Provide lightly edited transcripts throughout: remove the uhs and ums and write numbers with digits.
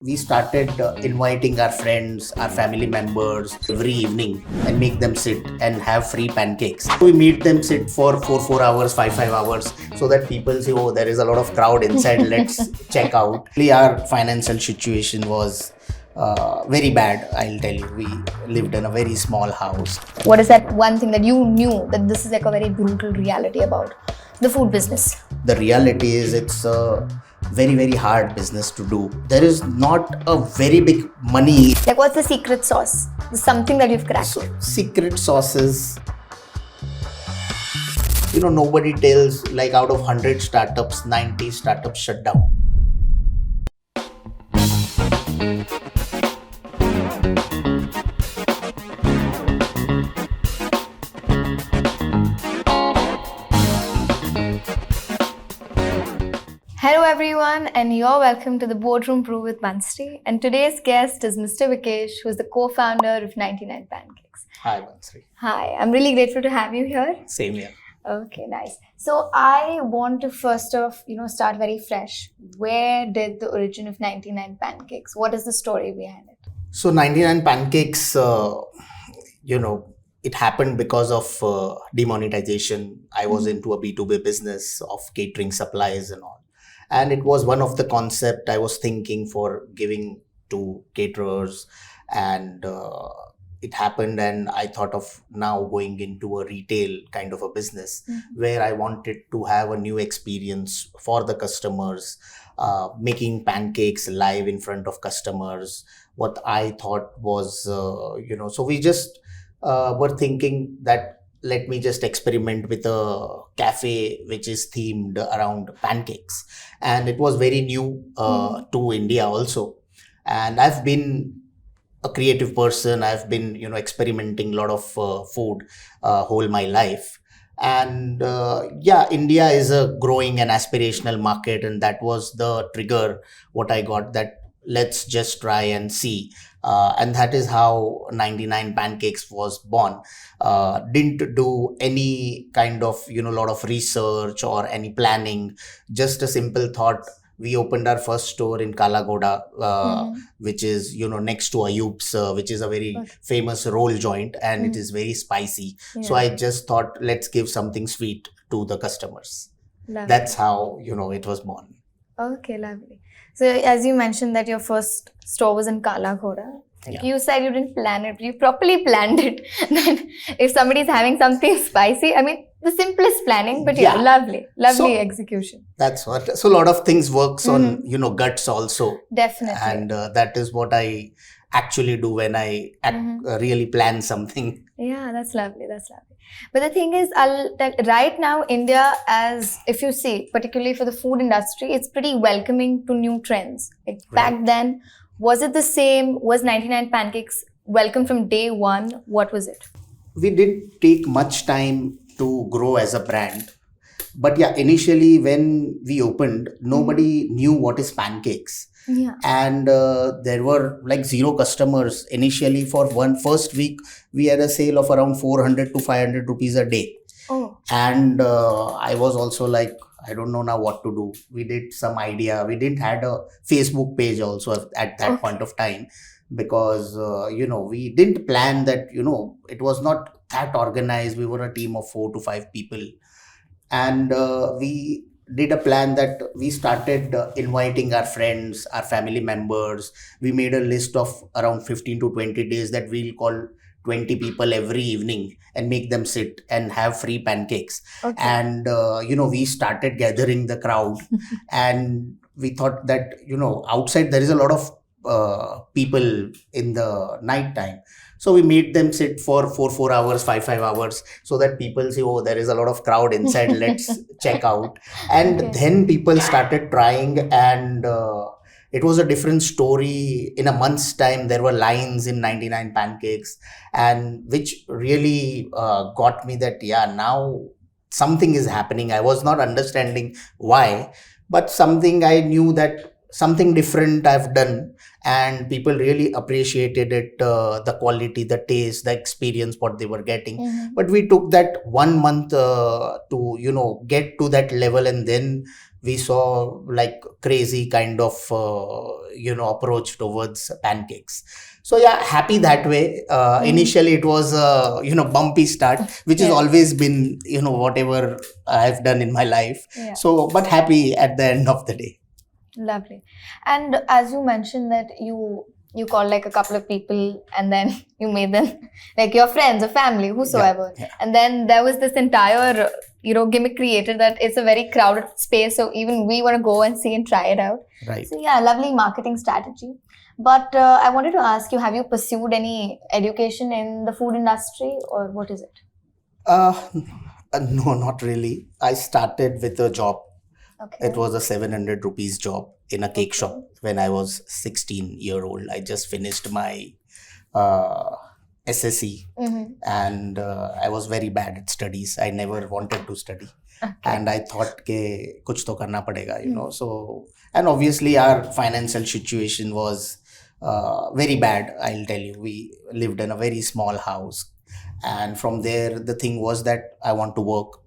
We started inviting our friends, our family members every evening and make them sit and have free pancakes. We meet them sit for 4 hours, 5 hours so that people say, oh, there is a lot of crowd inside, let's check out. Our financial situation was very bad, I'll tell you. We lived in a very small house. What is that one thing that you knew that this is like a very brutal reality about the food business? The reality is it's a very hard business to do. There is not a very big money. Like, what's the secret sauce? Something that you've cracked. So secret sauces, nobody tells, like out of 100 startups, 90 startups shut down. Hello everyone, and you're welcome to the Boardroom Brew with Bansari. And today's guest is Mr. Vikesh, who is the co-founder of 99 Pancakes. Hi, Bansari. Hi, I'm really grateful to have you here. Same here. Okay, nice. So I want to first off, start very fresh. Where did the origin of 99 Pancakes? What is the story behind it? So 99 Pancakes, it happened because of demonetization. I was into a B2B business of catering supplies and all. And it was one of the concept I was thinking for giving to caterers, and it happened, and I thought of now going into a retail kind of a business where I wanted to have a new experience for the customers, making pancakes live in front of customers. What I thought was, so we just were thinking that let me just experiment with a cafe which is themed around pancakes. And it was very new to India also. And I've been a creative person. I've been, experimenting a lot of food whole my life. And India is a growing and aspirational market. And that was the trigger what I got, that let's just try and see. And that is how 99 Pancakes was born. Didn't do any kind of, lot of research or any planning, just a simple thought. We opened our first store in Kalagoda, which is, next to Ayub's, which is a very famous roll joint, and it is very spicy. Yeah. So I just thought, let's give something sweet to the customers. Lovely. That's how, it was born. Okay, lovely. So as you mentioned that your first store was in Kalagoda. Yeah. You said you didn't plan it, you properly planned it. Then if somebody is having something spicy, I mean, the simplest planning, but lovely execution. That's what. So a lot of things works on, guts also. Definitely. And that is what I actually do when I really plan something. Yeah, that's lovely. But the thing is, right now, India, as if you see, particularly for the food industry, it's pretty welcoming to new trends. Like back then, was it the same? Was 99 Pancakes welcome from day one? What was it? We didn't take much time to grow as a brand. But initially when we opened, nobody knew what is pancakes. Yeah. And there were like zero customers initially. For first week, we had a sale of around 400 to 500 rupees a day. Oh. And I was also like, I don't know now what to do. We did some idea. We didn't had a Facebook page also at that point of time, because, we didn't plan that, it was not that organized. We were a team of 4 to 5 people. And we did a plan that we started inviting our friends, our family members. We made a list of around 15 to 20 days that we'll call 20 people every evening and make them sit and have free pancakes. Okay. And, we started gathering the crowd. And we thought that, outside there is a lot of people in the night time. So we made them sit for 4 hours, 5 hours so that people say, oh, there is a lot of crowd inside, let's check out. And then people started trying, and it was a different story. In a month's time, there were lines in 99 Pancakes, and which really got me that, now something is happening. I was not understanding why, but something I knew that something different I've done, and people really appreciated it, the quality, the taste, the experience, what they were getting. But we took that 1 month to, get to that level, and then we saw like crazy kind of approach towards pancakes. So yeah, happy that way. Initially it was bumpy start, which has always been whatever I've done in my life. So but happy at the end of the day. Lovely. And as you mentioned that you called like a couple of people and then you made them like your friends or family, whosoever. And then there was this entire gimmick created that it's a very crowded space, so even we want to go and see and try it out. Right. So yeah, lovely marketing strategy. But I wanted to ask you, have you pursued any education in the food industry, or what is it? No, not really. I started with a job. Okay. It was a 700 rupees job in a cake shop when I was 16-year-old. I just finished my SSC and I was very bad at studies. I never wanted to study. And I thought ke kuch to karna padega, So, and obviously our financial situation was very bad. I'll tell you, we lived in a very small house. And from there, the thing was that I want to work.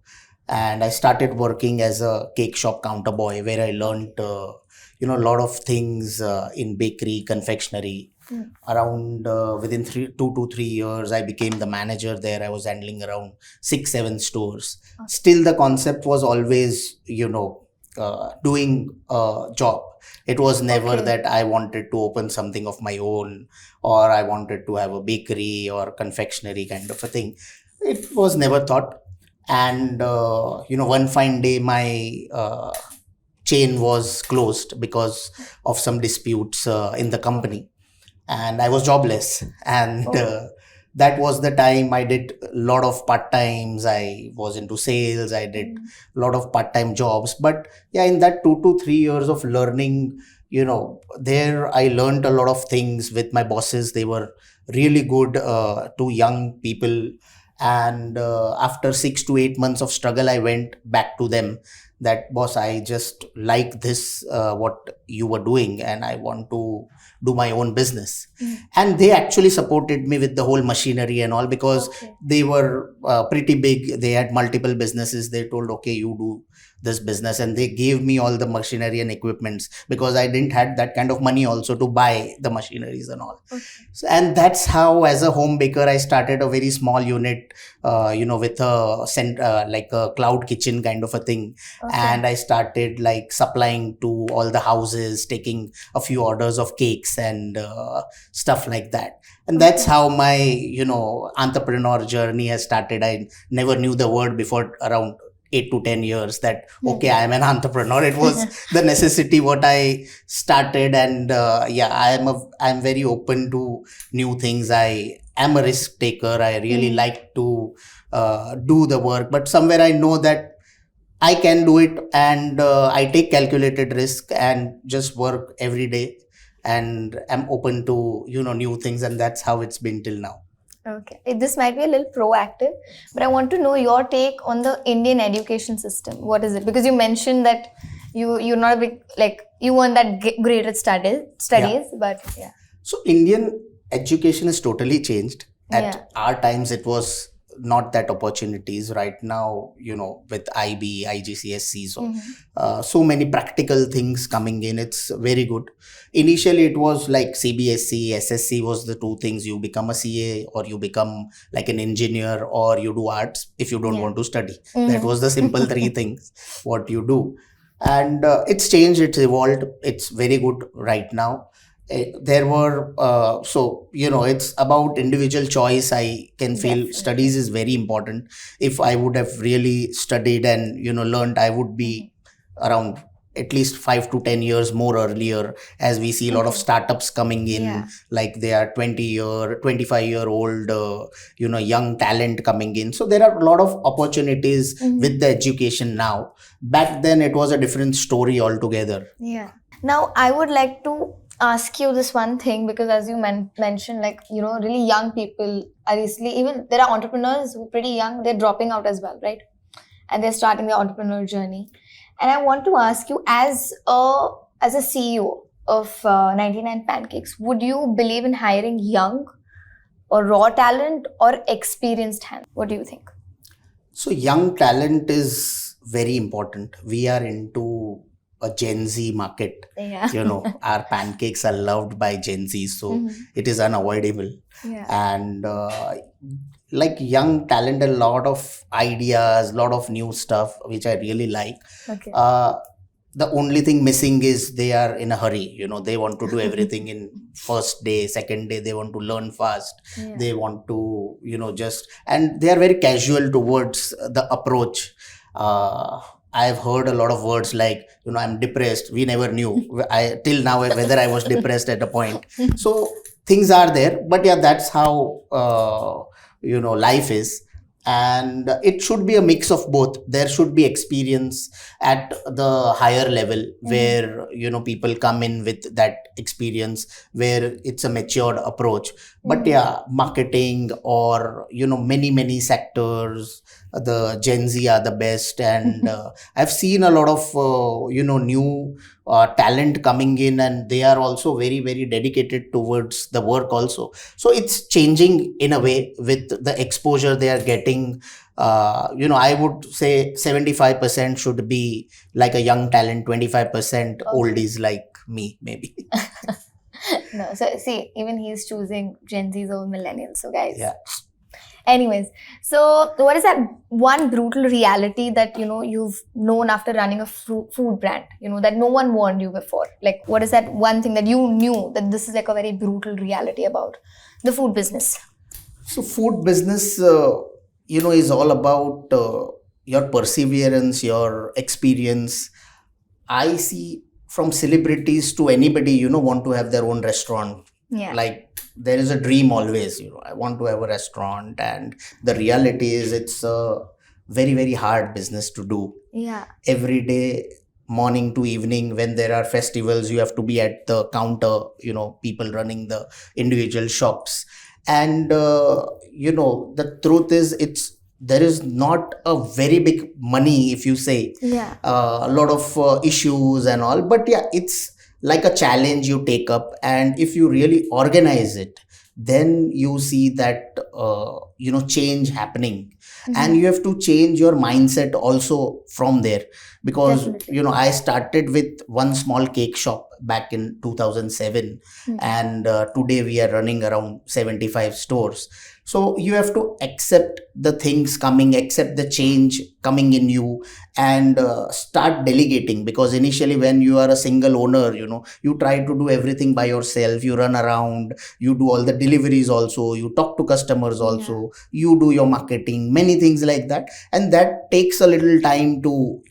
And I started working as a cake shop counter boy, where I learned, a lot of things in bakery, confectionery. Around within 2 to 3 years, I became the manager there. I was handling around 6-7 stores. Still, the concept was always, doing a job. It was never that I wanted to open something of my own, or I wanted to have a bakery or confectionery kind of a thing. It was never thought. And one fine day my chain was closed because of some disputes in the company, and I was jobless. And that was the time I did a lot of part-times. I was into sales. I did a lot of part-time jobs. But yeah, in that 2 to 3 years of learning, there I learned a lot of things with my bosses. They were really good to young people. And after 6 to 8 months of struggle, I went back to them that, boss, I just like this, what you were doing, and I want to do my own business. And they actually supported me with the whole machinery and all, because they were pretty big. They had multiple businesses. They told, okay, you do this business, and they gave me all the machinery and equipments, because I didn't had that kind of money also to buy the machineries and all. So, and that's how, as a home baker, I started a very small unit, with a like a cloud kitchen kind of a thing. And I started like supplying to all the houses, taking a few orders of cakes and stuff like that. And that's how my entrepreneur journey has started. I never knew the word before around 8 to 10 years that okay, I am an entrepreneur. It was the necessity what I started. And I'm very open to new things. I am a risk taker. I really like to do the work, but somewhere I know that I can do it, and I take calculated risk and just work every day, and I'm open to new things. And that's how it's been till now. Okay, this might be a little proactive, but I want to know your take on the Indian education system. What is it? Because you mentioned that you're not a big, like, you weren't that great at studies, but yeah. So Indian education has totally changed. At our times, it was not that opportunities. Right now, with IB, IGCSE, so many practical things coming in. It's very good. Initially, it was like CBSE, SSC was the two things. You become a CA, or you become like an engineer, or you do arts if you don't want to study. That was the simple three things what you do. And it's changed, it's evolved. It's very good right now. There were it's about individual choice. I can feel studies is very important. If I would have really studied and learned, I would be around at least 5 to 10 years more earlier, as we see a lot of startups coming in, like they are 25-year-old young talent coming in. So there are a lot of opportunities with the education now. Back then it was a different story altogether. Now I would like to ask you this one thing, because as you mentioned, like, really young people are recently, even there are entrepreneurs who are pretty young, they're dropping out as well, right? And they're starting their entrepreneurial journey. And I want to ask you, as a CEO of 99 Pancakes, would you believe in hiring young or raw talent or experienced hands? What do you think? So young talent is very important. We are into a Gen Z market. Yeah. Our pancakes are loved by Gen Z, so it is unavoidable. Yeah. And like young talent, a lot of ideas, lot of new stuff, which I really like. Okay. The only thing missing is they are in a hurry. They want to do everything in first day, second day. They want to learn fast. Yeah. They want to, and they are very casual towards the approach. I've heard a lot of words like, I'm depressed. We never knew till now whether I was depressed at a point. So things are there, but yeah, that's how, life is. And it should be a mix of both. There should be experience at the higher level where people come in with that experience, where it's a matured approach. But yeah, marketing or many sectors, the Gen Z are the best. And I've seen a lot of new talent coming in, and they are also very very dedicated towards the work also. So it's changing in a way with the exposure they are getting. I would say 75% should be like a young talent, 25% oldies like me, maybe. No, so see, even he's choosing Gen Zs over millennials. So guys. Yeah. Anyways, so what is that one brutal reality that you've known after running a food brand, that no one warned you before? Like, what is that one thing that you knew that this is like a very brutal reality about the food business? So food business, is all about your perseverance, your experience. I see from celebrities to anybody, want to have their own restaurant. Yeah. Like, there is a dream always, I want to have a restaurant, and the reality is it's a very very hard business to do. Yeah. Every day, morning to evening, when there are festivals, you have to be at the counter, people running the individual shops. And the truth is, there is not a very big money, if you say. Yeah. A lot of issues and all, but yeah, it's like a challenge you take up, and if you really organize it, then you see that change happening. And you have to change your mindset also from there, because Definitely. I started with one small cake shop back in 2007, and today we are running around 75 stores. So you have to accept the things coming, accept the change coming in you, and start delegating. Because initially, when you are a single owner, you try to do everything by yourself. You run around, you do all the deliveries also, you talk to customers also, you do your marketing, many things like that. And that takes a little time to,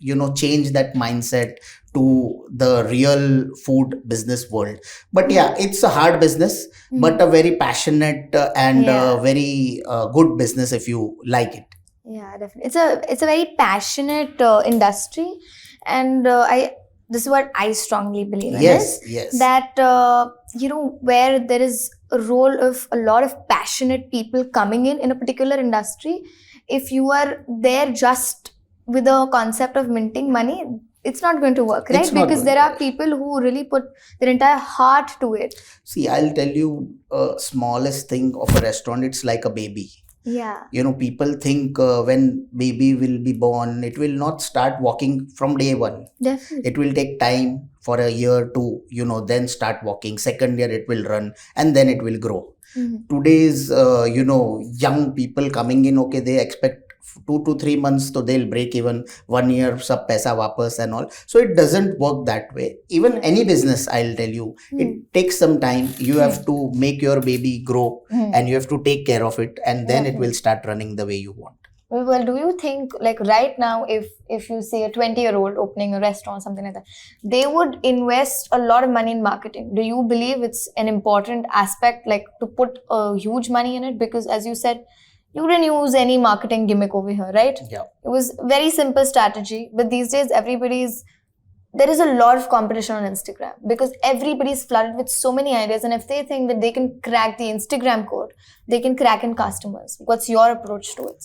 change that mindset to the real food business world. But yeah, it's a hard business, but a very passionate and very good business if you like it. Yeah, definitely. It's a very passionate industry, and this is what I strongly believe in. Yes. That where there is a role of a lot of passionate people coming in a particular industry. If you are there just with a concept of minting money, it's not going to work, right? Because there are people who really put their entire heart to it. See, I'll tell you, smallest thing of a restaurant, it's like a baby. Yeah. People think when baby will be born, it will not start walking from day one. Definitely. It will take time for a year to, then start walking. Second year it will run, and then it will grow. Today's, young people coming in, okay, they expect 2 to 3 months, so they'll break even. 1 year, sab paisa wapas and all. So it doesn't work that way. Even any business, I'll tell you, it takes some time. You have to make your baby grow, and you have to take care of it, and then it will start running the way you want. Well, do you think, like right now, if you say a 20-year-old opening a restaurant, something like that, they would invest a lot of money in marketing? Do you believe it's an important aspect, like to put a huge money in it? Because as you said, you didn't use any marketing gimmick over here, right? Yeah. It was very simple strategy. But these days, there is a lot of competition on Instagram, because everybody's flooded with so many ideas. And if they think that they can crack the Instagram code, they can crack in customers. What's your approach to it?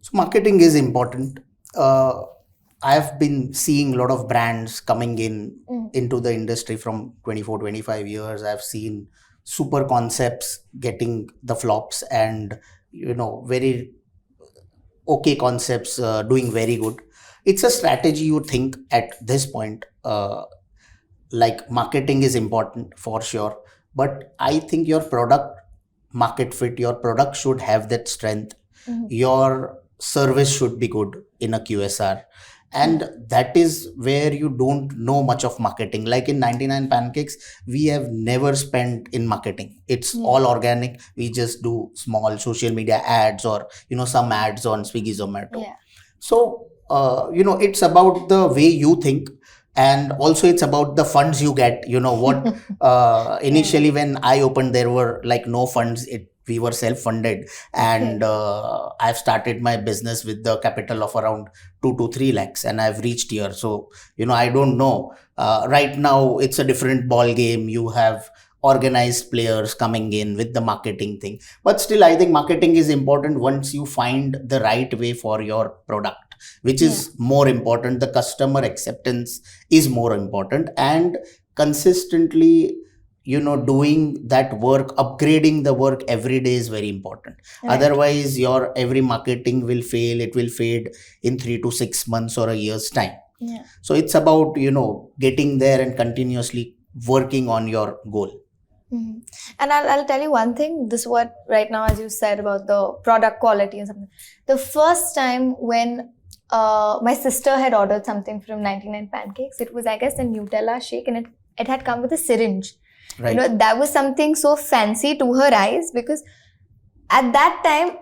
So marketing is important. I've been seeing a lot of brands coming into the industry from 24, 25 years. I've seen super concepts getting the flops, and very okay concepts doing very good. It's a strategy you think at this point. like marketing is important for sure, but I think your product market fit, your product should have that strength. Your service should be good in a QSR. And that is where you don't know much of marketing. Like in 99 Pancakes, we have never spent in marketing. It's all organic. We just do small social media ads or, some ads on Swiggy, Zomato. So, it's about the way you think. And also it's about the funds you get. Initially when I opened, there were like no funds. We were self-funded, and I've started my business with the capital of around 2 to 3 lakhs, and I've reached here. So, I don't know. Right now, it's a different ball game. You have organized players coming in with the marketing thing. But still, I think marketing is important once you find the right way for your product, which is more important. The customer acceptance is more important, and consistently doing that work, upgrading the work every day is very important. Otherwise your every marketing will fail. It will fade in 3 to 6 months or a year's time. So it's about getting there and continuously working on your goal. And I'll tell you one thing. This is what right now, as you said about the product quality and something. The first time when my sister had ordered something from 99 Pancakes, it was, I guess, a Nutella shake, and it had come with a syringe. Right. That was something so fancy to her eyes, because at that time,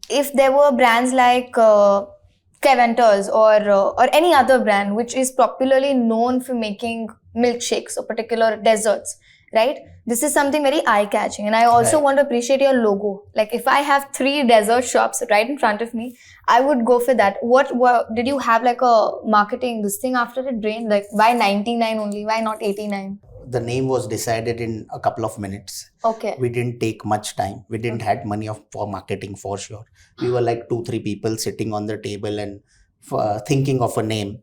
if there were brands like Keventer's or any other brand which is popularly known for making milkshakes or particular desserts, right? This is something very eye-catching. And I also want to appreciate your logo. Like if I have 3 dessert shops right in front of me, I would go for that. What did you have like a marketing this thing after it drained? Like why 99 only? Why not 89? The name was decided in a couple of minutes. Okay. We didn't take much time. We didn't had money for marketing for sure. We were like 2-3 people sitting on the table and thinking of a name.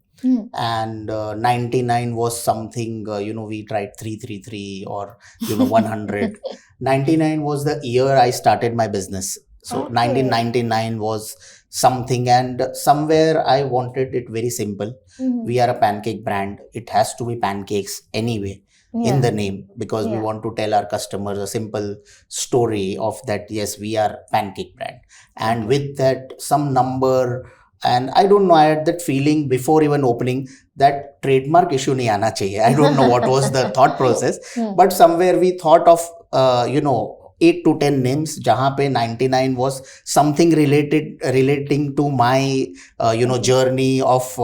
And 99 was something, we tried 333 or 100. 99 was the year I started my business. So 1999 was something, and somewhere I wanted it very simple. We are a pancake brand. It has to be pancakes anyway. In the name, because we want to tell our customers a simple story of that, yes, we are pancake brand. And with that, some number, and I don't know, I had that feeling before even opening that trademark issue nahi aana chahiye. I don't know what was the thought process, but somewhere we thought of 8 to 10 names, jahan pe 99 was something relating to my journey of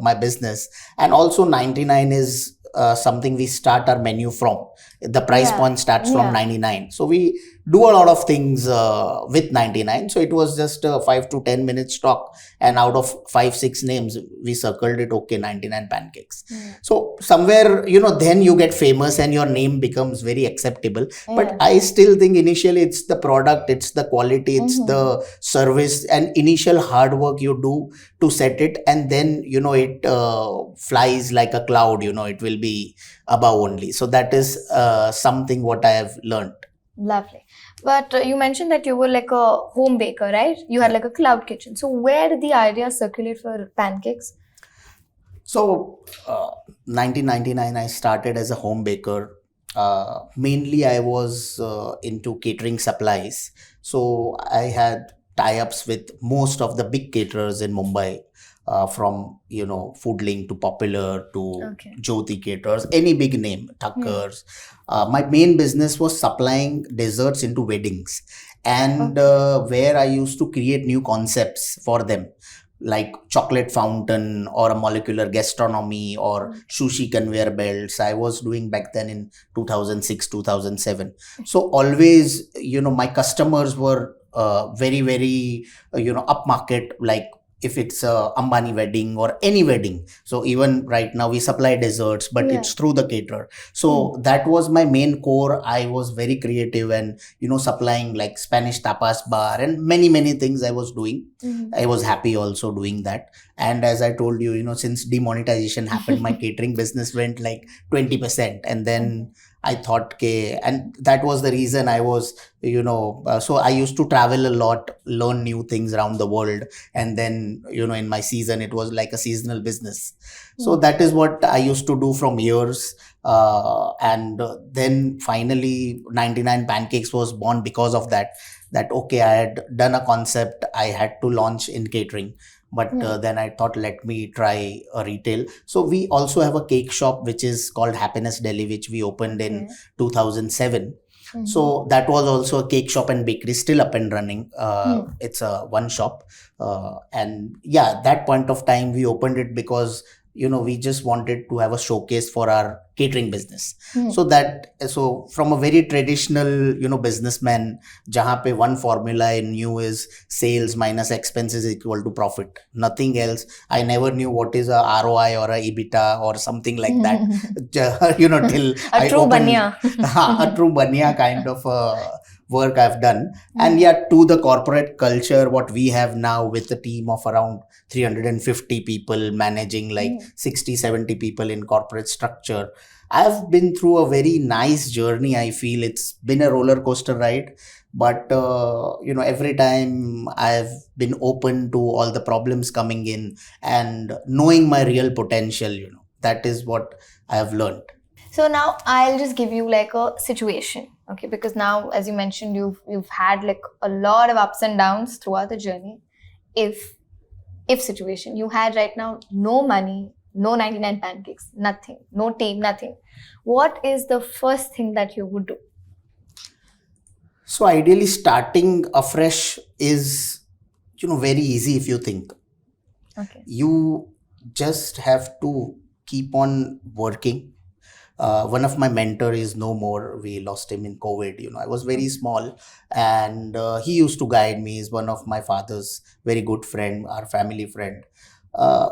my business. And also 99 is something we start our menu from. The price point starts from 99. So we do a lot of things with 99. So it was just a 5 to 10 minutes talk, and out of 5-6 names we circled it. Okay, 99 Pancakes. So somewhere then you get famous and your name becomes very acceptable. But I still think initially it's the product, it's the quality, it's the service and initial hard work you do to set it, and then it flies like a cloud. It will be above only. So that is something what I have learned. Lovely. But you mentioned that you were like a home baker, right? You had like a cloud kitchen. So where did the idea circulate for pancakes? So 1999 I started as a home baker. Mainly I was into catering supplies. So I had tie-ups with most of the big caterers in Mumbai. From Foodlink to Popular to Jyoti Caterers, any big name, Tuckers. My main business was supplying desserts into weddings, and where I used to create new concepts for them, like chocolate fountain or a molecular gastronomy or sushi conveyor belts. I was doing back then in 2006, 2007. So always, my customers were very, very, upmarket, like if it's a Ambani wedding or any wedding. So even right now we supply desserts, but it's through the caterer. So that was my main core. I was very creative and, supplying like Spanish tapas bar and many, many things I was doing. I was happy also doing that. And as I told you, since demonetization happened, my catering business went like 20%. And then I thought, okay, and that was the reason I was, so I used to travel a lot, learn new things around the world. And then, in my season, it was like a seasonal business. So that is what I used to do from years. And then finally 99 Pancakes was born because of that okay, I had done a concept, I had to launch in catering, but then I thought, let me try a retail. So we also have a cake shop which is called Happiness Delhi, which we opened in 2007. So that was also a cake shop and bakery, still up and running. It's a one shop, and yeah, that point of time we opened it because we just wanted to have a showcase for our catering business. So from a very traditional businessman, jahan pe one formula I knew is sales minus expenses equal to profit, nothing else. I never knew what is a ROI or a EBITDA or something like that. Till a true banya. A true banya kind of work I've done. And yet to the corporate culture, what we have now with a team of around 350 people managing like 60-70 people in corporate structure, I've been through a very nice journey. I feel it's been a roller coaster ride, but every time I've been open to all the problems coming in and knowing my real potential. That is what I have learned. So now I'll just give you like a situation, okay? Because now, as you mentioned, you've had like a lot of ups and downs throughout the journey. If situation, you had right now no money, no 99 Pancakes, nothing, no team, nothing. What is the first thing that you would do? So ideally, starting afresh is, very easy if you think. Okay. You just have to keep on working. One of my mentor is no more. We lost him in COVID. I was very small, and he used to guide me. He's one of my father's very good friend, our family friend.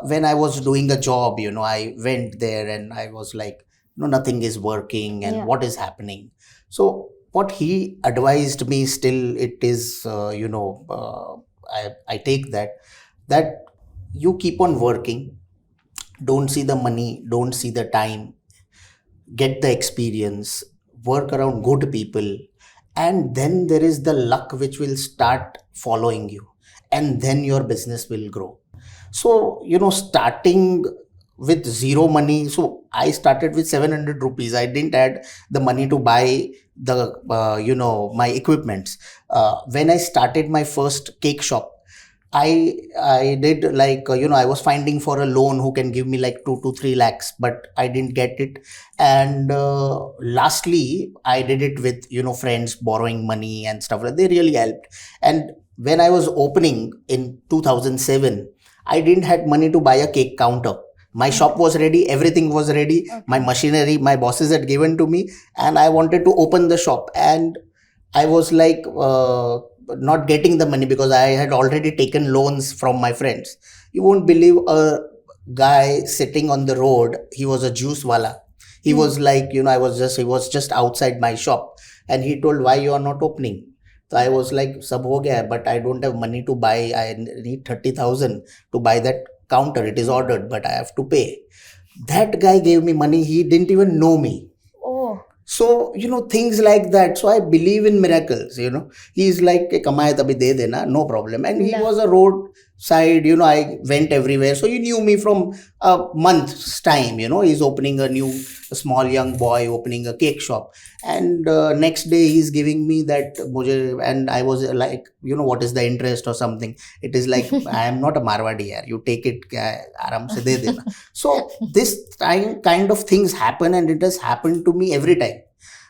When I was doing a job, I went there and I was like, nothing is working and what is happening. So what he advised me, still it is, I take that you keep on working. Don't see the money, don't see the time, get the experience, work around good people, and then there is the luck which will start following you, and then your business will grow. So, starting with zero money, so I started with 700 rupees. I didn't add the money to buy the, my equipments. When I started my first cake shop, I did like, I was finding for a loan who can give me like 2 to 3 lakhs, but I didn't get it. And lastly, I did it with, friends borrowing money and stuff like that. They really helped. And when I was opening in 2007, I didn't had money to buy a cake counter. My shop was ready, everything was ready. My machinery, my bosses had given to me, and I wanted to open the shop. And I was like, not getting the money because I had already taken loans from my friends. You won't believe, a guy sitting on the road, he was a juice wala. He was like, he was just outside my shop, and he told, why you are not opening? So I was like, sab ho gaya, but I don't have money to buy. I need 30,000 to buy that counter. It is ordered, but I have to pay. That guy gave me money. He didn't even know me. So, things like that. So I believe in miracles, He's like, kamaye tabhi de dena, no problem. And he was a roadside, I went everywhere. So he knew me from a month's time, he's opening a small young boy, opening a cake shop. And next day he's giving me that, and I was like, what is the interest or something? It is like, I am not a Marwadi here. You take it, aram se de dena. So this kind of things happen, and it has happened to me every time.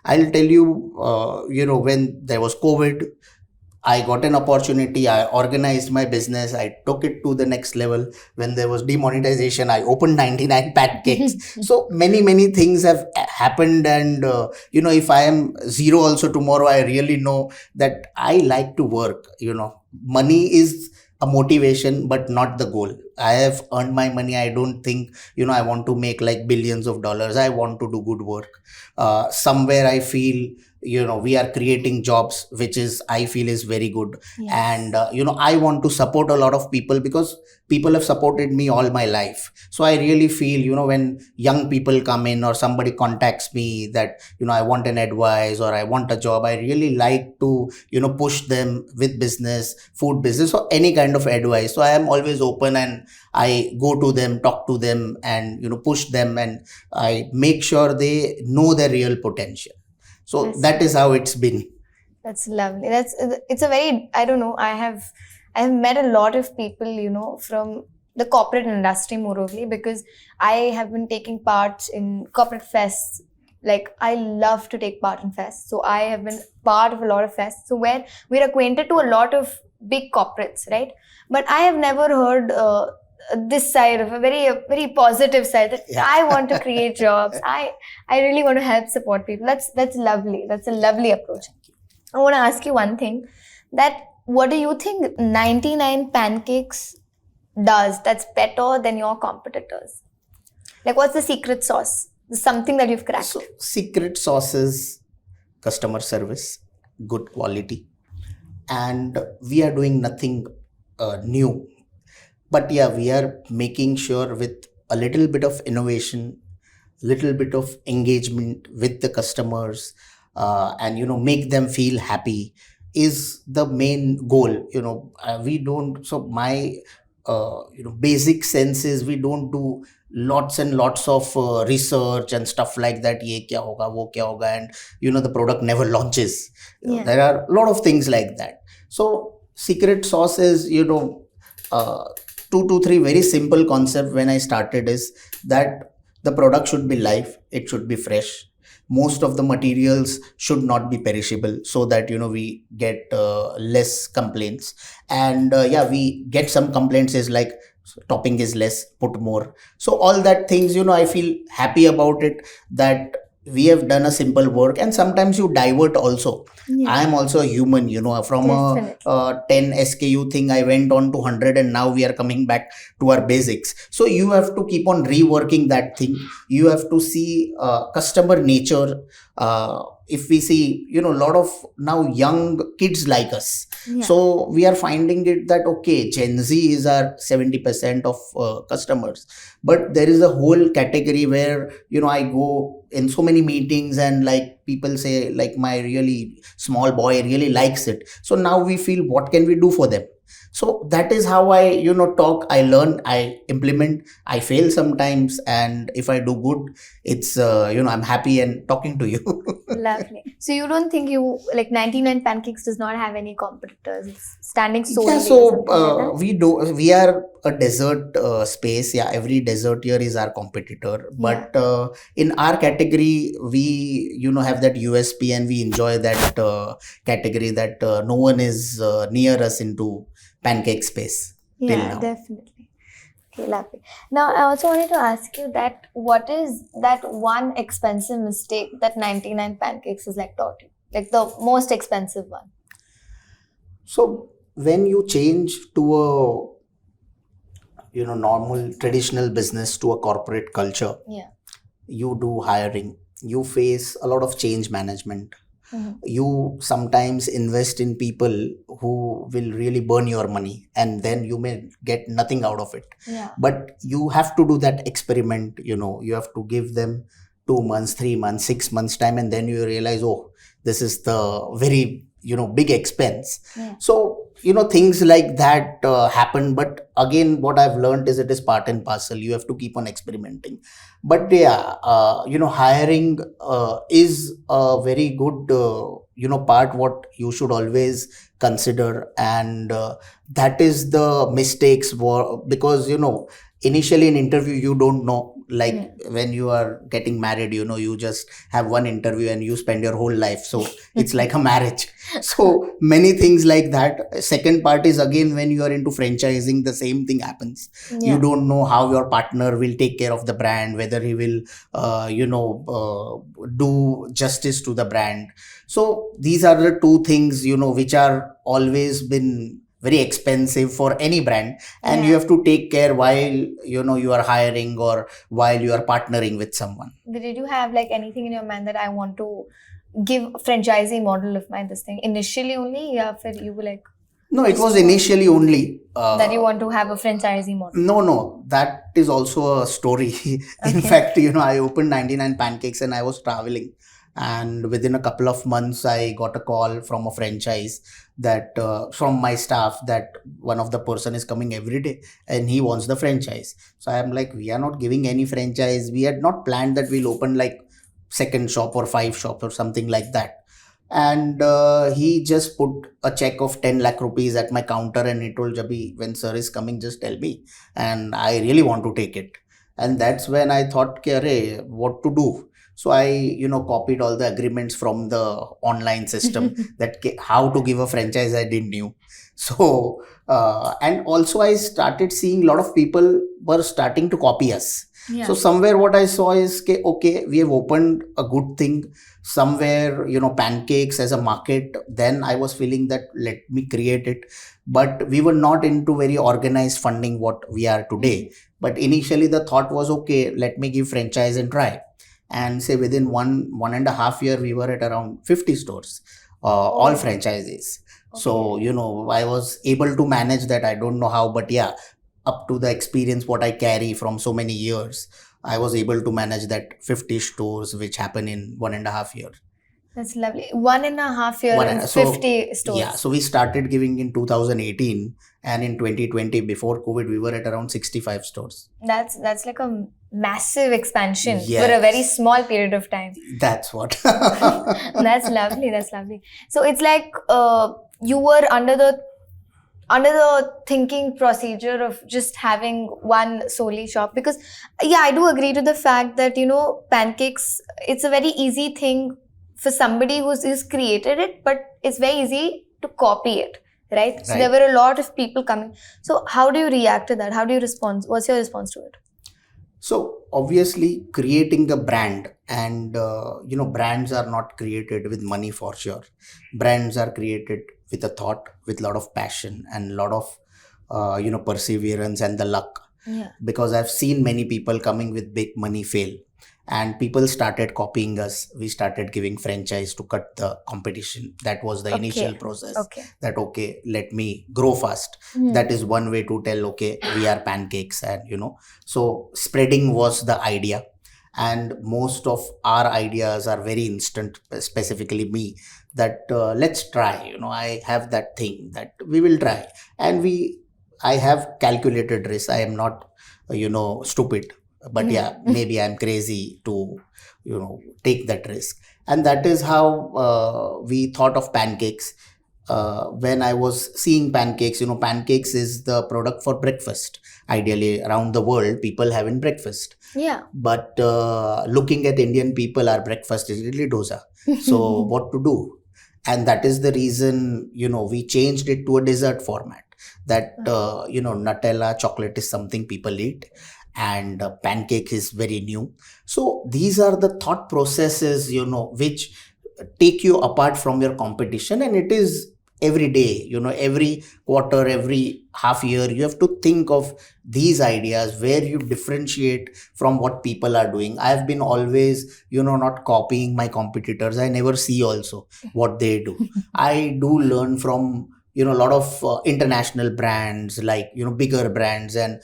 I'll tell you, when there was COVID, I got an opportunity. I organized my business. I took it to the next level. When there was demonetization, I opened 99 Pancakes. So many things have happened. And, if I am zero also tomorrow, I really know that I like to work. Money is a motivation, but not the goal. I have earned my money. I don't think, I want to make like billions of dollars. I want to do good work. Somewhere I feel we are creating jobs, which is, I feel, is very good. Yes. And I want to support a lot of people because people have supported me all my life. So I really feel, when young people come in or somebody contacts me that I want an advice or I want a job, I really like to push them with business, food business, or any kind of advice. So I am always open, and I go to them, talk to them, and push them, and I make sure they know their real potential. So that is how it's been. That's lovely. It's a very, I don't know, I have met a lot of people, from the corporate industry moreover, because I have been taking part in corporate fests. Like, I love to take part in fests. So I have been part of a lot of fests. So where we're acquainted to a lot of big corporates, right? But I have never heard this side of a very positive side that I want to create jobs. I really want to help support people. That's lovely. That's a lovely approach. I want to ask you one thing, that what do you think 99 Pancakes does that's better than your competitors? Like, what's the secret sauce? Something that you've cracked. So, secret sauce is customer service, good quality, and we are doing nothing new. But yeah, we are making sure with a little bit of innovation, little bit of engagement with the customers, and make them feel happy is the main goal. We don't. So my basic sense is we don't do lots and lots of research and stuff like that. Ye kya hoga, wo kya hoga, and the product never launches. Yeah. There are a lot of things like that. So secret sauce is two to three very simple concept when I started is that the product should be live, it should be fresh. Most of the materials should not be perishable, so that we get less complaints. And we get some complaints is like topping is less, put more. So all that things, I feel happy about it, that we have done a simple work. And sometimes you divert also. Yeah. I am also a human, from a 10 SKU thing I went on to 100, and now we are coming back to our basics. So you have to keep on reworking that thing. You have to see customer nature. If we see, a lot of now young kids like us. Yeah. So we are finding it that, okay, Gen Z is our 70% of customers. But there is a whole category where, I go in so many meetings, and like people say, like, my really small boy really likes it. So now we feel, what can we do for them? So that is how I, talk, I learn, I implement, I fail sometimes. And if I do good, it's, I'm happy and talking to you. Lovely. So you don't think 99 Pancakes does not have any competitors? It's standing solely. Yeah, so we are a desert space. Yeah, every desert here is our competitor. But in our category, we, have that USP, and we enjoy that category that no one is near us into pancake space till now. Definitely. Okay, lovely. Now, I also wanted to ask you that what is that one expensive mistake that 99 Pancakes has taught you? Like the most expensive one. So when you change to a normal traditional business to a corporate culture, you do hiring, you face a lot of change management. Mm-hmm. You sometimes invest in people who will really burn your money, and then you may get nothing out of it. Yeah. But you have to do that experiment, you have to give them 2 months, 3 months, 6 months time, and then you realize, oh, this is the very big expense. Yeah. So things like that happen. But again, what I've learned is it is part and parcel. You have to keep on experimenting. But hiring is a very good part what you should always consider. And that is the mistakes because initially in interview you don't know, when you are getting married, you just have one interview and you spend your whole life. So it's like a marriage. So many things like that. Second part is, again, when you are into franchising, the same thing happens. Yeah. You don't know how your partner will take care of the brand, whether he will do justice to the brand. So these are the two things which are always been very expensive for any brand, and you have to take care while you are hiring or while you are partnering with someone. Did you have anything in your mind that I want to give franchisee model of my this thing initially only? Yeah, you were like, no, it was initially only that you want to have a franchisee model. No, that is also a story. In fact, I opened 99 Pancakes and I was traveling. And within a couple of months, I got a call from a franchise that from my staff that one of the person is coming every day and he wants the franchise. So I am like, we are not giving any franchise. We had not planned that we'll open like second shop or 5 shops or something like that. And he just put a check of 10 lakh rupees at my counter and he told, Jabi, when sir is coming, just tell me. And I really want to take it. And that's when I thought, Arey, what to do? So I, copied all the agreements from the online system that how to give a franchise I didn't knew. So, and also I started seeing a lot of people were starting to copy us. Yeah. So somewhere what I saw is, okay, we have opened a good thing. Somewhere, Pancakes as a market, then I was feeling that let me create it. But we were not into very organized funding what we are today. But initially the thought was, okay, let me give franchise and try. And say within 1.5 year, we were at around 50 stores, all franchises. Okay. So, I was able to manage that. I don't know how, but yeah, up to the experience what I carry from so many years, I was able to manage that 50 stores, which happen in 1.5 year. That's lovely. 1.5 year and 50 stores. Yeah. So we started giving in 2018 and in 2020 before COVID, we were at around 65 stores. That's like a massive expansion for a very small period of time. That's what. That's lovely. That's lovely. So it's like you were under the thinking procedure of just having one solely shop, because I do agree to the fact that Pancakes, it's a very easy thing for somebody who's created it, but it's very easy to copy it, right? So there were a lot of people coming. So how do you react to that? How do you respond? What's your response to it? So obviously creating a brand, and brands are not created with money for sure. Brands are created with a thought, with a lot of passion and a lot of perseverance and the luck. Yeah. Because I've seen many people coming with big money fail, and people started copying us. We started giving franchise to cut the competition. That was the initial process. That let me grow fast. That is one way to tell, we are Pancakes, and so spreading was the idea. And most of our ideas are very instant, specifically me, that let's try, I have that thing that we will try. And I have calculated risk. I am not, stupid, but maybe I'm crazy to, take that risk. And that is how we thought of Pancakes. When I was seeing Pancakes, Pancakes is the product for breakfast. Ideally, around the world, people having breakfast. Yeah. But looking at Indian people, our breakfast is idli dosa. So what to do? And that is the reason, we changed it to a dessert format. That, Nutella, chocolate is something people eat. And pancake is very new. So these are the thought processes, which take you apart from your competition. And it is every day, every quarter, every half year, you have to think of these ideas where you differentiate from what people are doing. I have been always, not copying my competitors. I never see also what they do. I do learn from, a lot of international brands, like, bigger brands, and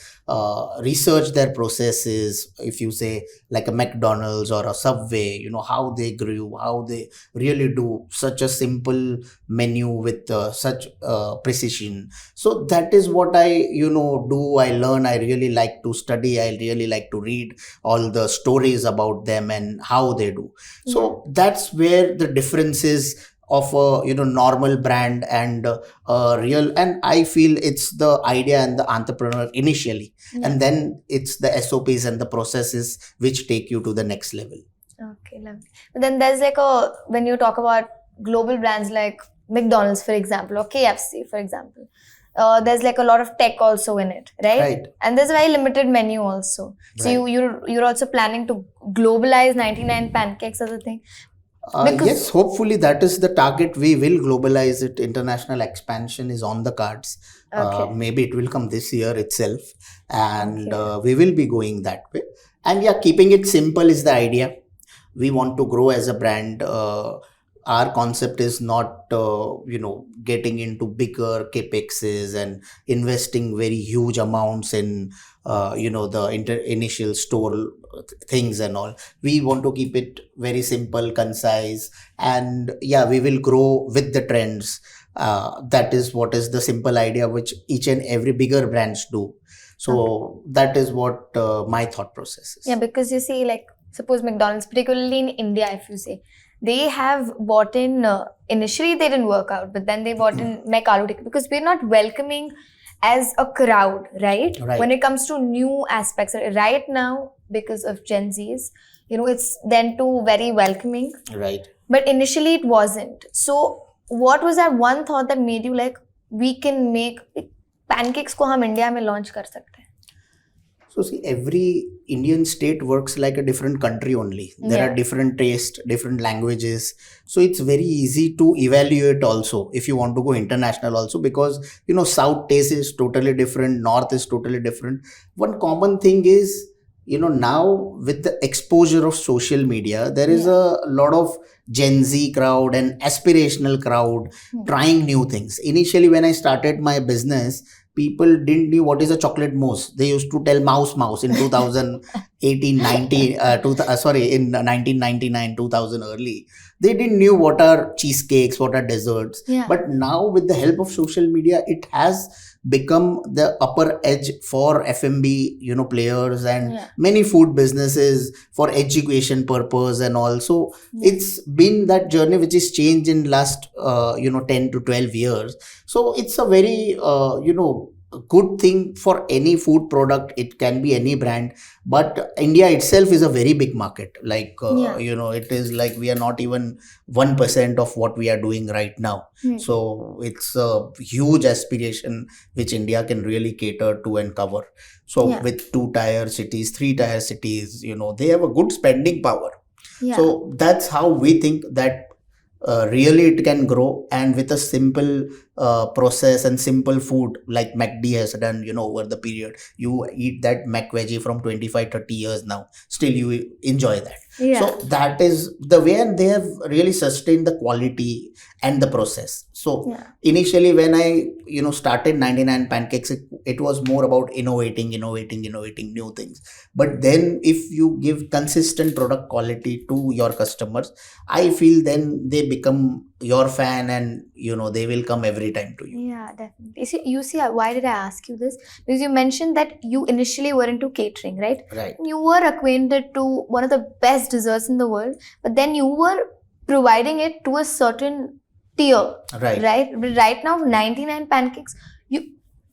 research their processes. If you say like a McDonald's or a Subway, how they grew, how they really do such a simple menu with such precision. So that is what I, do. I learn. I really like to study. I really like to read all the stories about them and how they do. So that's where the difference is of a normal brand and real. And I feel it's the idea and the entrepreneur initially, and then it's the SOPs and the processes which take you to the next level. Okay, lovely. But then there's like when you talk about global brands like McDonald's, for example, or KFC, for example, there's like a lot of tech also in it, right? And there's a very limited menu also. So you're also planning to globalize 99 Pancakes as a thing. Yes, hopefully that is the target. We will globalize it. International expansion is on the cards. Maybe it will come this year itself, and we will be going that way. And keeping it simple is the idea. We want to grow as a brand. our concept is not, getting into bigger capexes and investing very huge amounts in, the initial store things and all. We want to keep it very simple, concise, and yeah, we will grow with the trends. That is what is the simple idea which each and every bigger brands do. So that is what my thought process is. Yeah, because you see, like, suppose McDonald's, particularly in India, if you say, they have bought in, initially they didn't work out, but then they bought in Mac Aloo Tikka, because we're not welcoming as a crowd, right? When it comes to new aspects, right now, because of Gen Zs, it's then too very welcoming. Right. But initially it wasn't. So what was that one thought that made you like, we can make pancakes ko hum India mein launch kar sakte hain? So see, every Indian state works like a different country only. There are different tastes, different languages. So it's very easy to evaluate also if you want to go international also, because, South taste is totally different, North is totally different. One common thing is, now with the exposure of social media, there is a lot of Gen Z crowd and aspirational crowd trying new things. Initially, when I started my business, people didn't know what is a chocolate mousse. They used to tell mouse in 2018, 19, in 1999, 2000 early. They didn't know what are cheesecakes, what are desserts. Yeah. But now with the help of social media, it has become the upper edge for F&B, players and many food businesses for education purpose and also. It's been that journey which is changed in last, 10 to 12 years. So it's a very, good thing for any food product. It can be any brand, but India itself is a very big market. Like, it is like we are not even 1% of what we are doing right now. So it's a huge aspiration which India can really cater to and cover. So with 2-tier cities, 3-tier cities, they have a good spending power. So that's how we think that really it can grow, and with a simple process and simple food like McD has done, over the period. You eat that Mac veggie from 25-30 years now, still you enjoy that. So that is the way, and they have really sustained the quality and the process. So initially when I started 99 Pancakes, it was more about innovating new things. But then if you give consistent product quality to your customers, I feel then they become your fan, and they will come every time to you. Yeah, definitely. You see, why did I ask you this? Because you mentioned that you initially were into catering, right? Right. You were acquainted to one of the best desserts in the world, but then you were providing it to a certain tier, right? But right now, 99 Pancakes,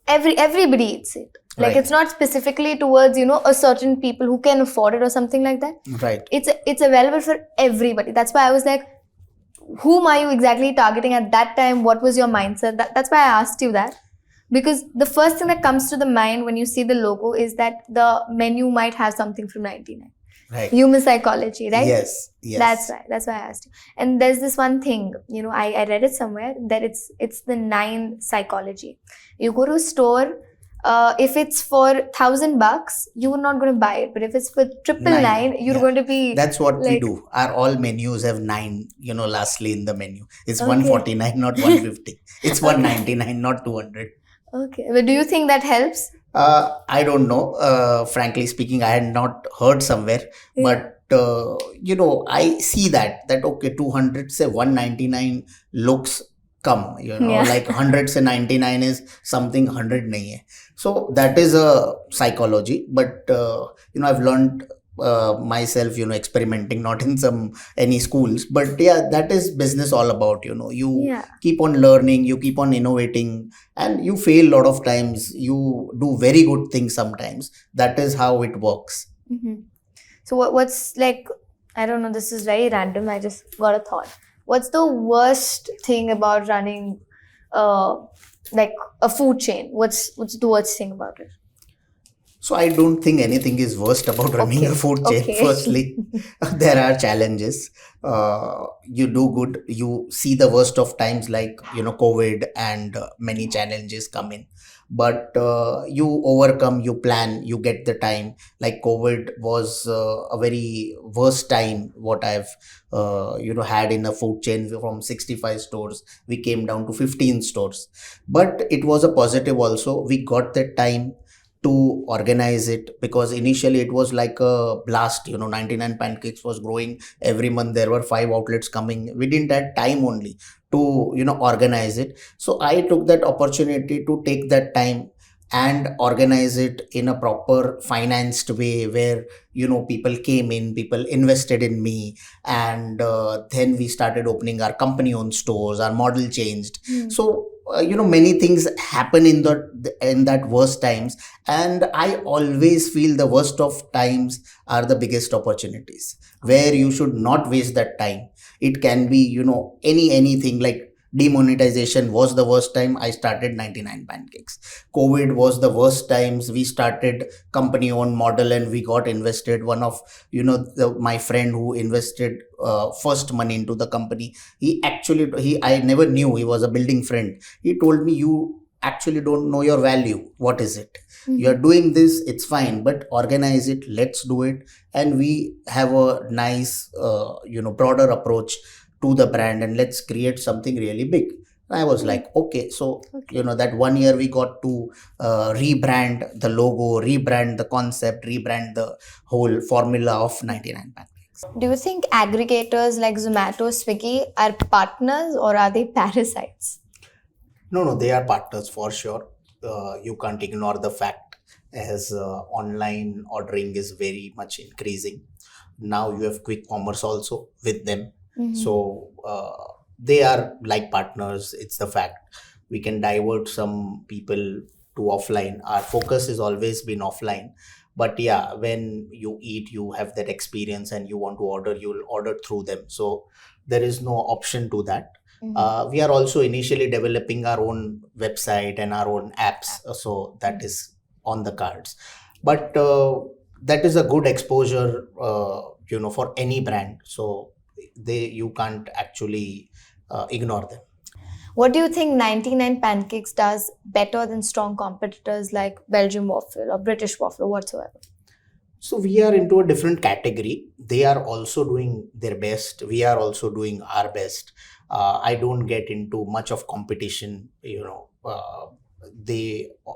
everybody eats it. Like, it's not specifically towards a certain people who can afford it or something like that. Right. It's available for everybody. That's why I was like, whom are you exactly targeting at that time? What was your mindset? That's why I asked you that. Because the first thing that comes to the mind when you see the logo is that the menu might have something from 99. Right. Human psychology, right? Yes. That's right. That's why I asked you. And there's this one thing, I read it somewhere that it's the 9 psychology. You go to a store, if it's for $1,000, you're not going to buy it. But if it's for 999, you're going to be. That's what we do. Our all menus have 9, lastly in the menu. It's 149, not 150. It's 199, not 200. Okay. But do you think that helps? I don't know. Frankly speaking, I had not heard somewhere. But, I see that okay, 200 say 199 looks come, like 100 say 99 is something 100 nahi hai. So that is a psychology. But, I've learned myself, experimenting, not in any schools, but that is business all about. You keep on learning, you keep on innovating, and you fail a lot of times. You do very good things sometimes. That is how it works. Mm-hmm. So what's like, I don't know, this is very random, I just got a thought. What's the worst thing about running like a food chain? What's the worst thing about it? So I don't think anything is worst about running a Okay. food chain. Okay. Firstly, there are challenges. You do good. You see the worst of times like COVID and many challenges come in, but you overcome. You plan. You get the time. Like COVID was a very worst time. What I've had in a food chain from 65 stores, we came down to 15 stores, but it was a positive also. We got that time to organize it, because initially it was like a blast. 99 Pancakes was growing every month. There were 5 outlets coming. We didn't have time only to organize it. So I took that opportunity to take that time and organize it in a proper financed way, where people came in, people invested in me, and then we started opening our company owned stores. Our model changed. So many things happen in that worst times, and I always feel the worst of times are the biggest opportunities, where you should not waste that time. It can be anything. Like demonetization was the worst time, I started 99 Pancakes. COVID was the worst times, we started company owned model and we got invested. One of my friend who invested first money into the company, I never knew, he was a building friend. He told me, you actually don't know your value. What is it? You're doing this, it's fine, but organize it, let's do it. And we have a nice broader approach to the brand, and let's create something really big. I was like, okay. So that 1 year we got to rebrand the logo, rebrand the concept, rebrand the whole formula of 99 Pancakes. Do you think aggregators like Zomato, Swiggy are partners or are they parasites? No, they are partners for sure. You can't ignore the fact, as online ordering is very much increasing. Now you have quick commerce also with them. So they are like partners. It's the fact. We can divert some people to offline. Our focus has always been offline. But yeah, when you eat, you have that experience and you want to order, you'll order through them. So there is no option to that. We are also initially developing our own website and our own apps. So that is on the cards. But that is a good exposure, for any brand. So you can't actually ignore them. What do you think 99 Pancakes does better than strong competitors like Belgian waffle or British waffle or whatsoever? So we are into a different category. They are also doing their best. We are also doing our best. I don't get into much of competition. They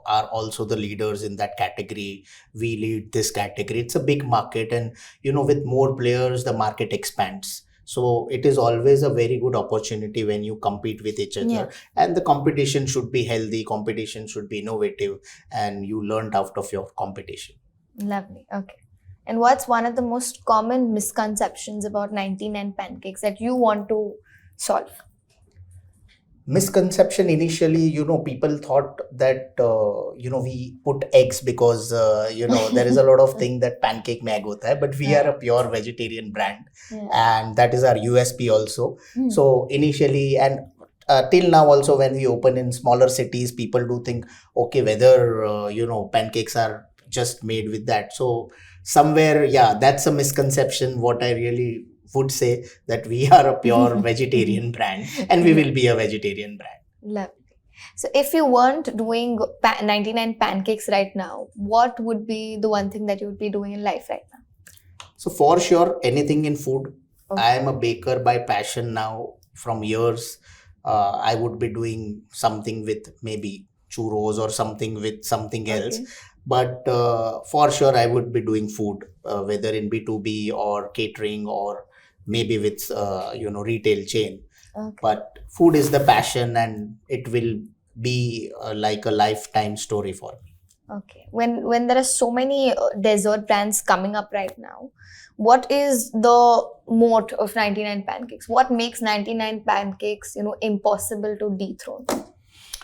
are also the leaders in that category. We lead this category. It's a big market, and with more players, the market expands. So it is always a very good opportunity when you compete with each other. Yeah. And the competition should be healthy, competition should be innovative, and you learned out of your competition. Lovely. Okay. And what's one of the most common misconceptions about 99 Pancakes that you want to solve? Misconception initially, people thought that we put eggs because there is a lot of thing that pancake mein egg hota hai, but we are a pure vegetarian brand. Yeah. And that is our USP also. So initially, and till now also, when we open in smaller cities, people do think, okay, whether pancakes are just made with that. So somewhere, yeah, that's a misconception. What I really would say, that we are a pure vegetarian brand, and we will be a vegetarian brand. Lovely. So if you weren't doing 99 Pancakes right now, what would be the one thing that you would be doing in life right now? So for sure, anything in food. Okay. I am a baker by passion now from years. I would be doing something with maybe churros or something with something else. Okay. But for sure, I would be doing food, whether in B2B or catering, or maybe with retail chain. Okay. But food is the passion, and it will be like a lifetime story for me. Okay. When there are so many dessert brands coming up right now, what is the moat of 99 Pancakes? What makes 99 Pancakes, impossible to dethrone?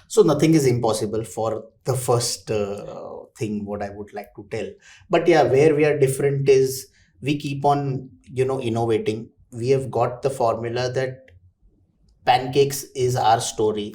So nothing is impossible for the first thing, what I would like to tell. But yeah, where we are different is we keep on, innovating. We have got the formula that pancakes is our story.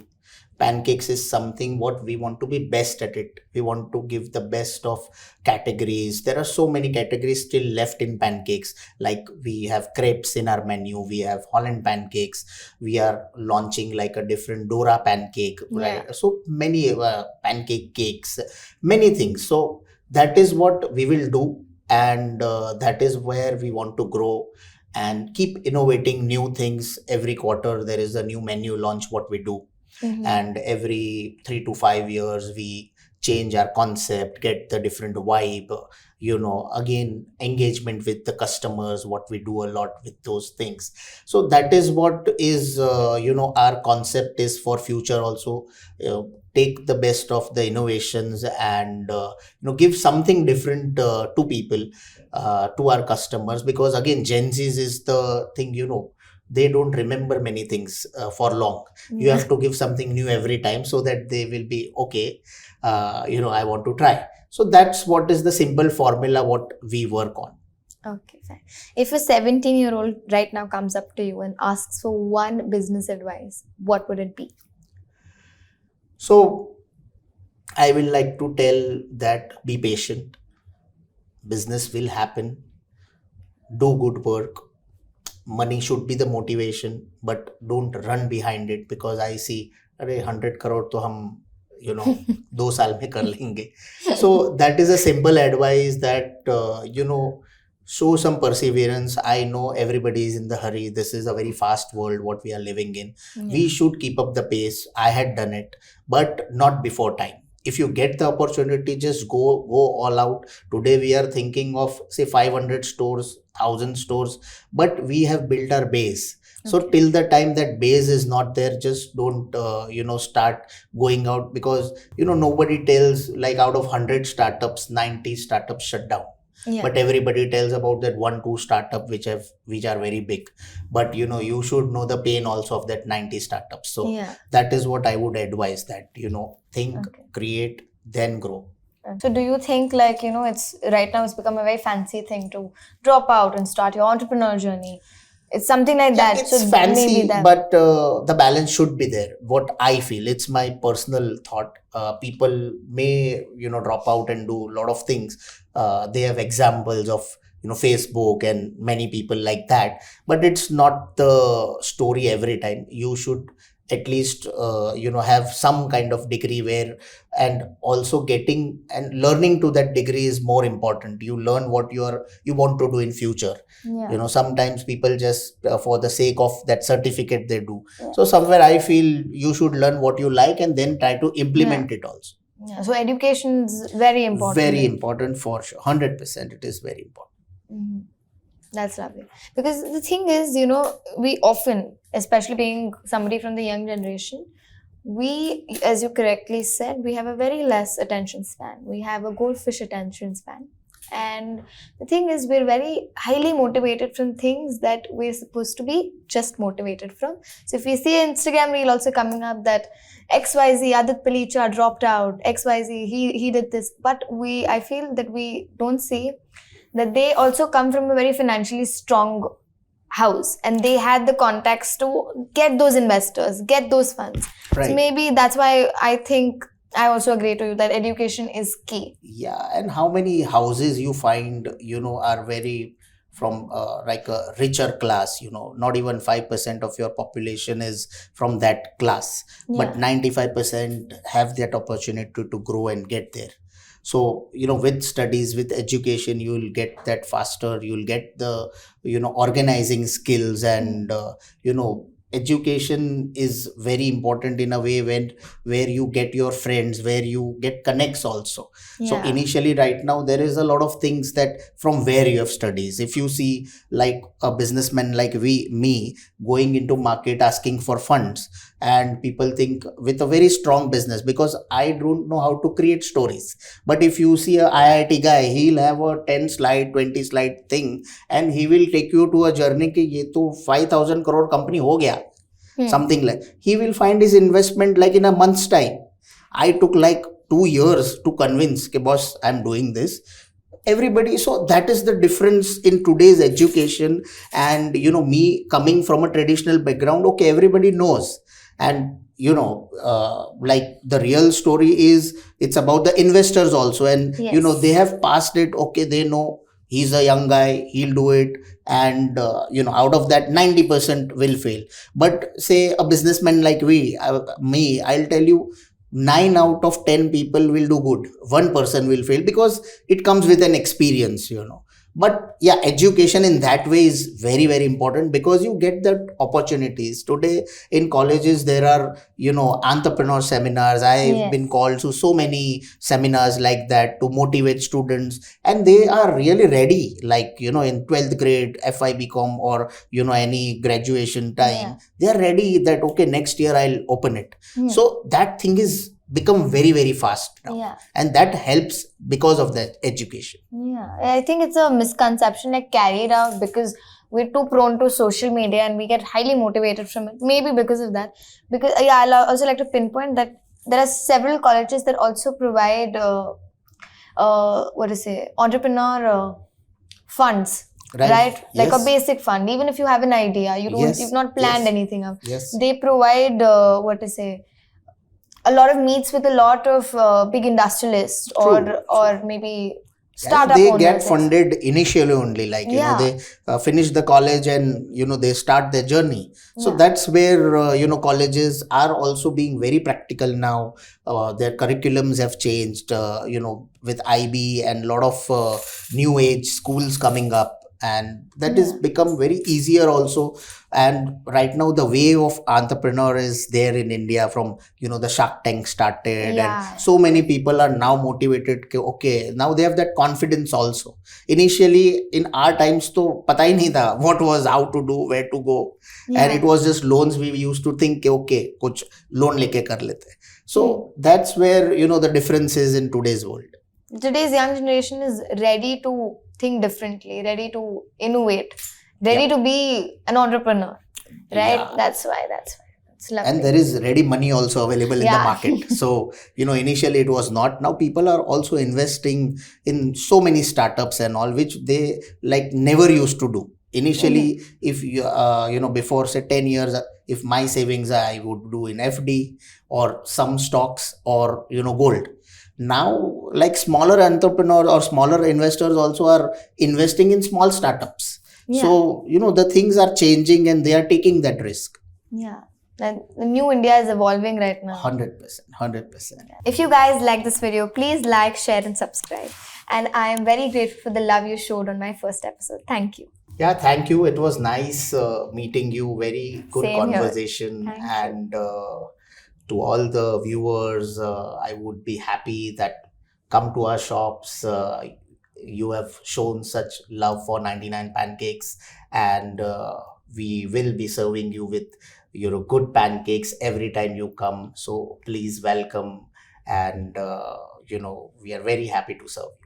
Pancakes is something what we want to be best at it. We want to give the best of categories. There are so many categories still left in pancakes. Like we have crepes in our menu, we have Holland pancakes, we are launching like a different Dora pancake, right? So many pancake cakes, many things. So that is what we will do, and that is where we want to grow and keep innovating new things. Every quarter there is a new menu launch what we do, and every 3 to 5 years we change our concept, get the different vibe, again engagement with the customers, what we do a lot with those things. So that is what is our concept is for future also. Take the best of the innovations and give something different to people, to our customers, because again Gen Z's is the thing, they don't remember many things for long. You have to give something new every time so that they will be okay, I want to try. So that's what is the simple formula what we work on. Okay, fine. If a 17-year-old right now comes up to you and asks for one business advice, what would it be? So I will like to tell that be patient. Business will happen. Do good work. Money should be the motivation, but don't run behind it, because I see, 100 crore to hum, 2 साल में कर लेंगे. So that is a simple advice that, show some perseverance. I know everybody is in the hurry. This is a very fast world what we are living in. We should keep up the pace. I had done it, but not before time. If you get the opportunity, just go all out. Today we are thinking of say 500 stores, 1,000 stores, but we have built our base. So till the time that base is not there, just don't start going out, because nobody tells, like out of 100 startups, 90 startups shut down. But everybody tells about that 1-2 startup which are very big, but you should know the pain also of that 90 startups. So that is what I would advise, that think, create, then grow. So do you think, like, it's right now it's become a very fancy thing to drop out and start your entrepreneur journey? It's something like that. It's so fancy, maybe that, but the balance should be there. What I feel, it's my personal thought. People may drop out and do a lot of things. They have examples of Facebook and many people like that, but it's not the story every time. You should at least have some kind of degree where, and also getting and learning to that degree is more important. You learn what you want to do in future. Sometimes people just for the sake of that certificate they do. So somewhere I feel you should learn what you like and then try to implement it also. So education is very important. Very important, for sure. 100% it is very important. That's lovely. Because the thing is, we often, especially being somebody from the young generation, we, as you correctly said, we have a very less attention span. We have a goldfish attention span. And the thing is, we're very highly motivated from things that we're supposed to be just motivated from. So if we see an Instagram reel also coming up that XYZ, Adit Palicha dropped out, XYZ, he did this. But I feel that we don't see that they also come from a very financially strong house, and they had the contacts to get those investors, get those funds. Right. So maybe that's why I think I also agree to you that education is key. Yeah, and how many houses you find, are very from like a richer class, not even 5% of your population is from that class, but 95% have that opportunity to grow and get there. So, with studies, with education, you will get that faster. You will get the, organizing skills, and, education is very important in a way where you get your friends, where you get connects also. So initially right now there is a lot of things that from where you have studies. If you see like a businessman like me going into market asking for funds, and people think with a very strong business, because I don't know how to create stories. But if you see a IIT guy, he'll have a 10 slide, 20 slide thing, and he will take you to a journey ki ye to 5,000 crore company ho gaya. Something like, he will find his investment like in a month's time. I took like 2 years to convince ke boss, I'm doing this. Everybody, so that is the difference in today's education. And me coming from a traditional background, okay, everybody knows And like the real story is it's about the investors also, and Yes. they have passed it. Okay, they know he's a young guy, he'll do it, and out of that 90% will fail. But say a businessman like me, I'll tell you, 9 out of 10 people will do good, one person will fail, because it comes with an experience. But yeah, education in that way is very very important, because you get that opportunities today. In colleges there are entrepreneur seminars. I've been called to so many seminars like that to motivate students, and they are really ready, like in 12th grade FIBCom, or any graduation time, they are ready that okay, next year I'll open it. So that thing is become very very fast now, and that helps because of that education. I think it's a misconception like carried out because we're too prone to social media and we get highly motivated from it. Maybe because of that. Because I'll also like to pinpoint that there are several colleges that also provide entrepreneur funds. Right? Like a basic fund. Even if you have an idea, you've not planned anything out. They provide a lot of meets with a lot of big industrialists or maybe startup they owners. get funded initially only, like they finish the college and they start their journey. So that's where colleges are also being very practical now. Their curriculums have changed, with IB and a lot of new age schools coming up, and that is become very easier also. And right now the wave of entrepreneur is there in India, from the Shark Tank started, and so many people are now motivated. Okay, now they have that confidence also. Initially in our times to pata hi nahi tha what was, how to do, where to go, and it was just loans. We used to think okay, kuch loan leke kar lete. So that's where the difference is in today's world. Today's young generation is ready to think differently, ready to innovate, ready to be an entrepreneur, right? That's why it's lovely. And there is ready money also available in the market. So initially it was not. Now people are also investing in so many startups and all, which they like never used to do initially. If you before say 10 years, if my savings I would do in FD or some stocks or gold. Now like smaller entrepreneurs or smaller investors also are investing in small startups. So the things are changing and they are taking that risk. The new India is evolving right now. 100%. If you guys like this video, please like, share and subscribe. And I am very grateful for the love you showed on my first episode. Thank you. Yeah, thank you. It was nice meeting you. Very good Same conversation. And to all the viewers, I would be happy that come to our shops. You have shown such love for 99 Pancakes, and we will be serving you with good pancakes every time you come. So please welcome, and we are very happy to serve you.